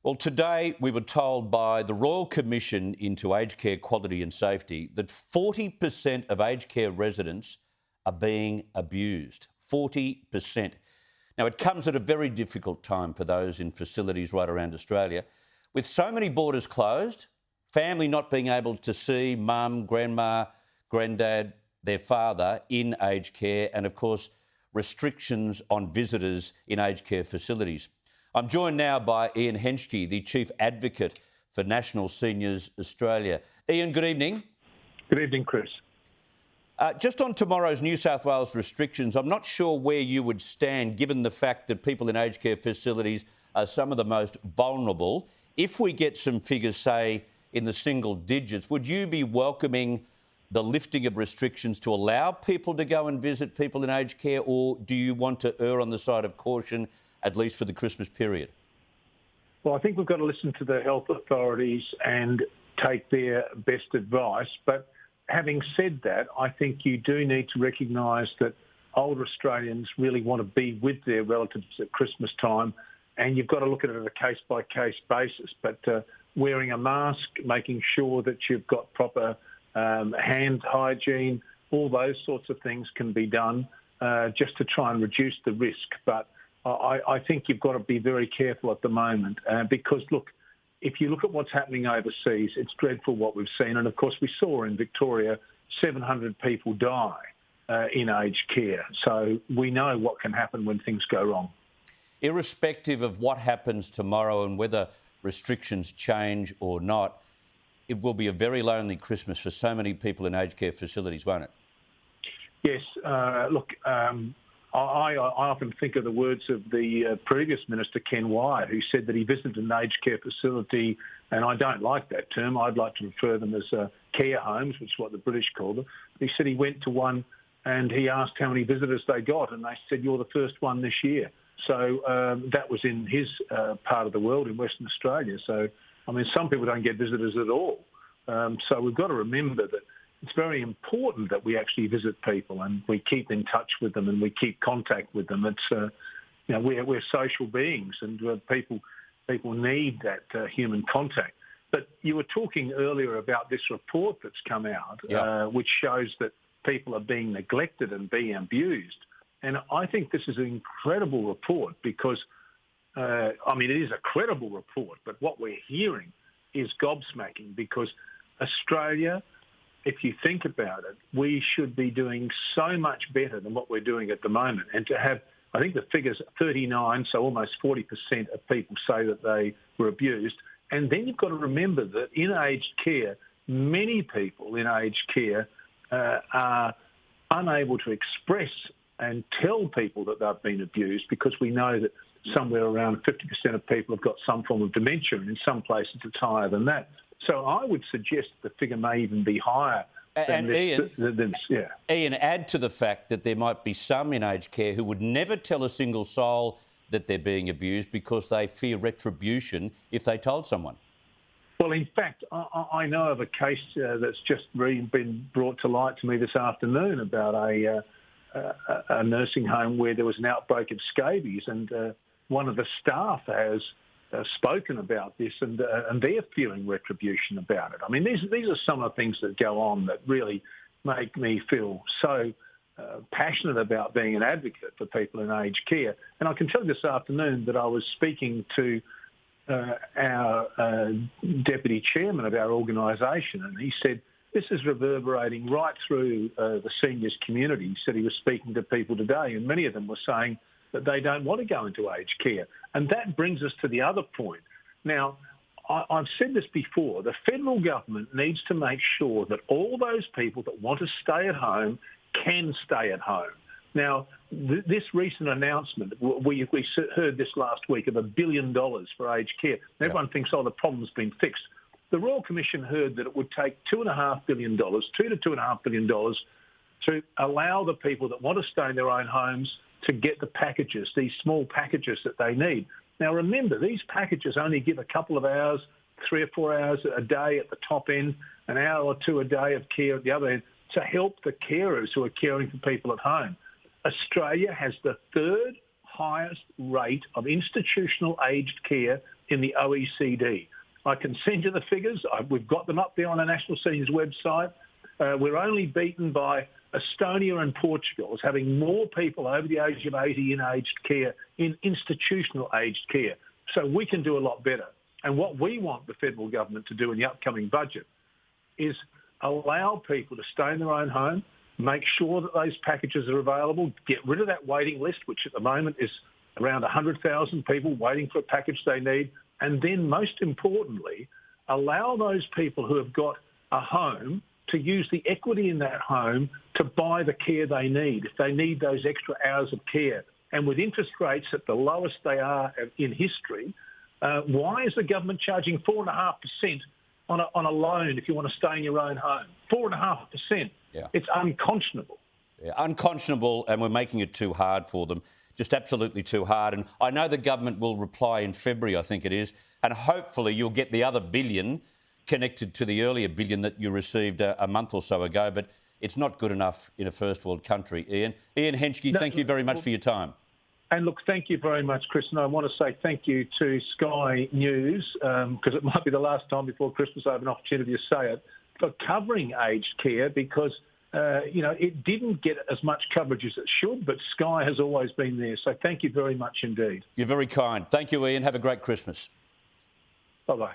Well, today we were told by the Royal Commission into Aged Care Quality and Safety that 40% of aged care residents are being abused. 40%. Now, it comes at a very difficult time for those in facilities right around Australia. With so many borders closed, family not being able to see mum, grandma, granddad, their father in aged care, and of course, restrictions on visitors in aged care facilities. I'm joined now by Ian Henschke, the Chief Advocate for National Seniors Australia. Ian, good evening. Good evening, Chris. Just on tomorrow's New South Wales restrictions, I'm not sure where you would stand given the fact that people in aged care facilities are some of the most vulnerable. If we get some figures, say, in the single digits, would you be welcoming the lifting of restrictions to allow people to go and visit people in aged care, or do you want to err on the side of caution, at least for the Christmas period? Well, I think we've got to listen to the health authorities and take their best advice. But having said that, I think you do need to recognise that older Australians really want to be with their relatives at Christmas time, and you've got to look at it on a case-by-case basis. But wearing a mask, making sure that you've got proper hand hygiene, all those sorts of things can be done just to try and reduce the risk. But I think you've got to be very careful at the moment because, look, if you look at what's happening overseas, it's dreadful what we've seen. And, of course, we saw in Victoria 700 people die in aged care. So we know what can happen when things go wrong. Irrespective of what happens tomorrow and whether restrictions change or not, it will be a very lonely Christmas for so many people in aged care facilities, won't it? Yes. Look, I often think of the words of the previous Minister, Ken Wyatt, who said that he visited an aged care facility, and I don't like that term. I'd like to refer them as care homes, which is what the British call them. He said he went to one and he asked how many visitors they got, and they said, "You're the first one this year." So that was in his part of the world, in Western Australia. So, I mean, some people don't get visitors at all. So we've got to remember that it's very important that we actually visit people and we keep in touch with them and we keep contact with them. It's we're social beings, and people need that human contact. But you were talking earlier about this report that's come out, which shows that people are being neglected and being abused. And I think this is an incredible report because, it is a credible report, but what we're hearing is gobsmacking because Australia, if you think about it, we should be doing so much better than what we're doing at the moment. And to have, I think the figure's 39, so almost 40% of people say that they were abused. And then you've got to remember that in aged care, many people in aged care are unable to express and tell people that they've been abused because we know that somewhere around 50% of people have got some form of dementia, and in some places it's higher than that. So I would suggest the figure may even be higher than this. Ian, add to the fact that there might be some in aged care who would never tell a single soul that they're being abused because they fear retribution if they told someone. Well, in fact, I know of a case that's just been brought to light to me this afternoon about a nursing home where there was an outbreak of scabies, and one of the staff has spoken about this, and they're feeling retribution about it. I mean, these are some of the things that go on that really make me feel so passionate about being an advocate for people in aged care. And I can tell you this afternoon that I was speaking to our deputy chairman of our organisation, and he said this is reverberating right through the seniors community. He said he was speaking to people today, and many of them were saying that they don't want to go into aged care. And that brings us to the other point. Now, I've said this before, the federal government needs to make sure that all those people that want to stay at home can stay at home. Now, this recent announcement, we heard this last week, of $1 billion for aged care. Everyone thinks, the problem's been fixed. The Royal Commission heard that it would take $2.5 billion, $2 to $2.5 billion, to allow the people that want to stay in their own homes to get the packages, these small packages that they need. Now, remember, these packages only give a couple of hours, 3 or 4 hours a day at the top end, an hour or two a day of care at the other end, to help the carers who are caring for people at home. Australia has the third highest rate of institutional aged care in the OECD. I can send you the figures. We've got them up there on the National Seniors website. We're only beaten by Estonia and Portugal as having more people over the age of 80 in aged care, in institutional aged care. So we can do a lot better. And what we want the federal government to do in the upcoming budget is allow people to stay in their own home, make sure that those packages are available, get rid of that waiting list, which at the moment is around 100,000 people waiting for a package they need, and then most importantly, allow those people who have got a home to use the equity in that home to buy the care they need, if they need those extra hours of care. And with interest rates at the lowest they are in history, why is the government charging 4.5% on a loan if you want to stay in your own home? 4.5%. Yeah. It's unconscionable. Yeah, unconscionable, and we're making it too hard for them. Just absolutely too hard. And I know the government will reply in February, I think it is, and hopefully you'll get the other billion connected to the earlier billion that you received a month or so ago, but it's not good enough in a first world country, Ian. Ian Henschke, thank you very much for your time. And look, thank you very much, Chris. And I want to say thank you to Sky News, because it might be the last time before Christmas I have an opportunity to say it, for covering aged care, because it didn't get as much coverage as it should, but Sky has always been there. So thank you very much indeed. You're very kind. Thank you, Ian. Have a great Christmas. Bye-bye.